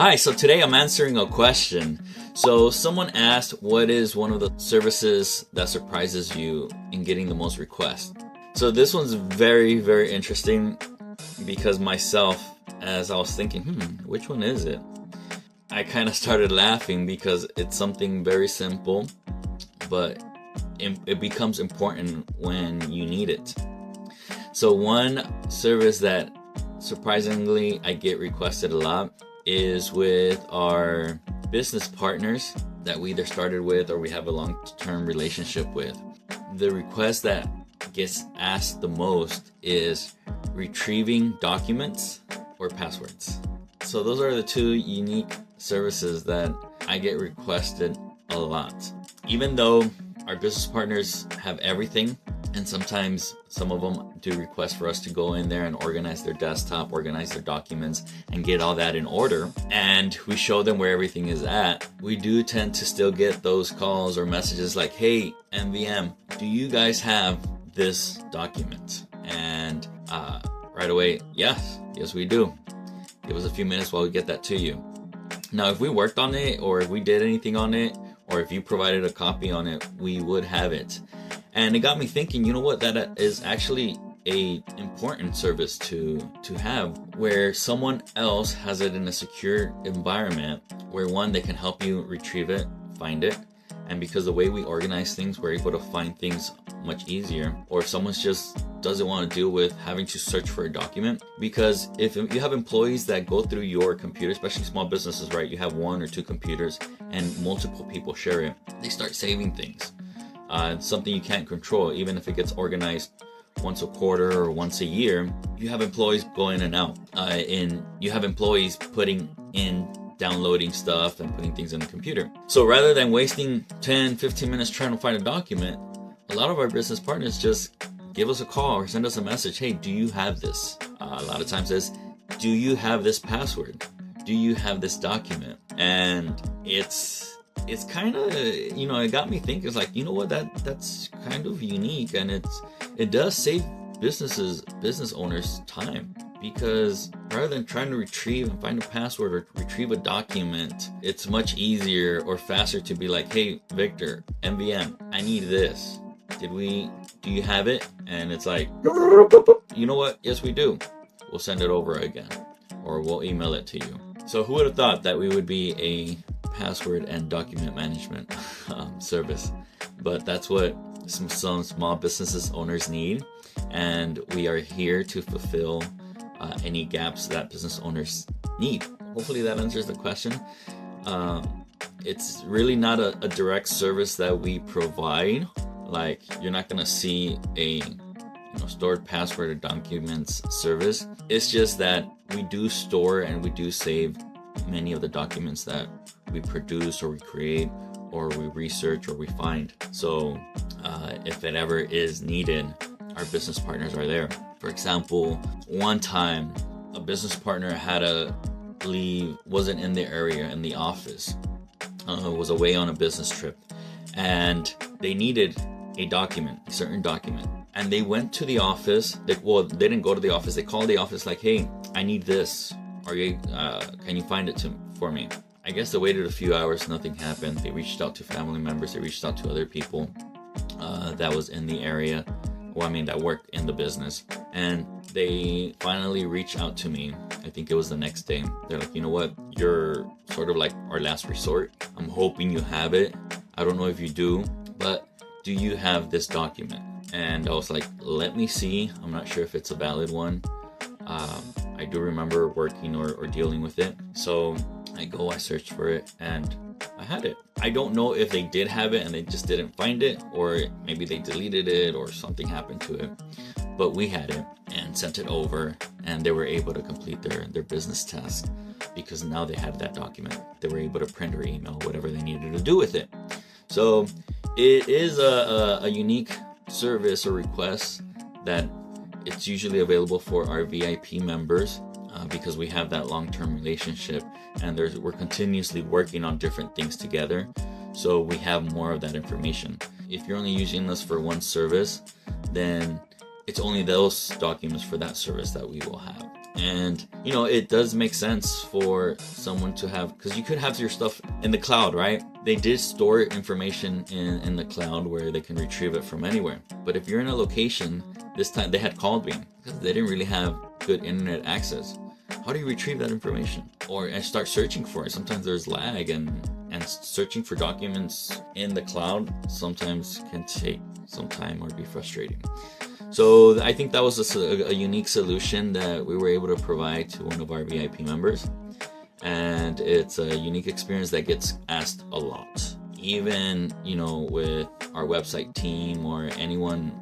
Hi, so today I'm answering a question. So someone asked, what is one of the services that surprises you in getting the most requests? So this one's very, very interesting because myself, as I was thinking, which one is it? I kind of started laughing because it's something very simple, but it becomes important when you need it. So one service that surprisingly I get requested a lot is with our business partners that we either started with or we have a long-term relationship with. The request that gets asked the most is retrieving documents or passwords. So those are the two unique services that I get requested a lot. Even though our business partners have everything, and sometimes some of them do request for us to go in there and organize their desktop, organize their documents, and get all that in order, and we show them where everything is at, we do tend to still get those calls or messages like, hey, MVM, do you guys have this document? And right away, yes we do. Give us a few minutes while we get that to you. Now, if we worked on it, or if we did anything on it, or if you provided a copy on it, we would have it. And it got me thinking, you know what, that is actually a important service to have, where someone else has it in a secure environment where one, they can help you retrieve it, find it. And because the way we organize things, we're able to find things much easier. Or if someone just doesn't want to deal with having to search for a document, because if you have employees that go through your computer, especially small businesses, right? You have 1 or 2 computers and multiple people share it. They start saving things. It's something you can't control, even if it gets organized once a quarter or once a year. You have employees go in and out, and you have employees putting in, downloading stuff and putting things in the computer. So rather than wasting 10-15 minutes trying to find a document, a lot of our business partners just give us a call or send us a message. Hey, do you have this? A lot of times it's, do you have this password? Do you have this document? And it's kind of, it got me thinking. It's like, you know what, that's kind of unique, and it does save business owners time, because rather than trying to retrieve and find a password or retrieve a document, it's much easier or faster to be like, hey, Victor, MVM, I need this. Do you have it? And it's like, you know what? Yes, we do. We'll send it over again, or we'll email it to you. So who would have thought that we would be a password and document management service? But that's what some small businesses owners need, and we are here to fulfill any gaps that business owners need. Hopefully that answers the question. It's really not a direct service that we provide. Like, you're not gonna see a stored password or documents service. It's just that we do store and we do save many of the documents that we produce or we create or we research or we find. So if it ever is needed, our business partners are there. For example, one time a business partner had to leave, wasn't in the area, in the office, was away on a business trip, and they needed a certain document. And they went to the office. They didn't go to the office. They called the office like, hey, I need this. Can you find it for me? I guess they waited a few hours, nothing happened. They reached out to family members, they reached out to other people that was in the area, that worked in the business. And they finally reached out to me. I think it was the next day. They're like, you know what? You're sort of like our last resort. I'm hoping you have it. I don't know if you do, but do you have this document? And I was like, let me see. I'm not sure if it's a valid one. I do remember working or dealing with it. So I searched for it, and I had it. I don't know if they did have it and they just didn't find it, or maybe they deleted it or something happened to it. But we had it and sent it over, and they were able to complete their business task because now they had that document. They were able to print or email whatever they needed to do with it. So it is a unique service or request that it's usually available for our VIP members because we have that long-term relationship, and we're continuously working on different things together, so we have more of that information. If you're only using us for one service, then it's only those documents for that service that we will have. And you know, it does make sense for someone to have, because you could have your stuff in the cloud, right? They did store information in the cloud where they can retrieve it from anywhere. But if you're in a location, this time they had called me because they didn't really have good internet access. How do you retrieve that information? Or start searching for it? Sometimes there's lag, and searching for documents in the cloud sometimes can take some time or be frustrating. So I think that was a unique solution that we were able to provide to one of our VIP members. And it's a unique experience that gets asked a lot. Even, you know, with our website team or anyone,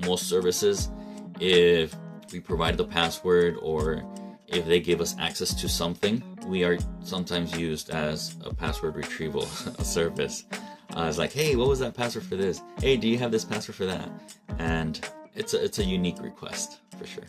most services, if we provide the password or if they give us access to something, we are sometimes used as a password retrieval service. It's like, hey, what was that password for this? Hey, do you have this password for that? And it's a unique request for sure.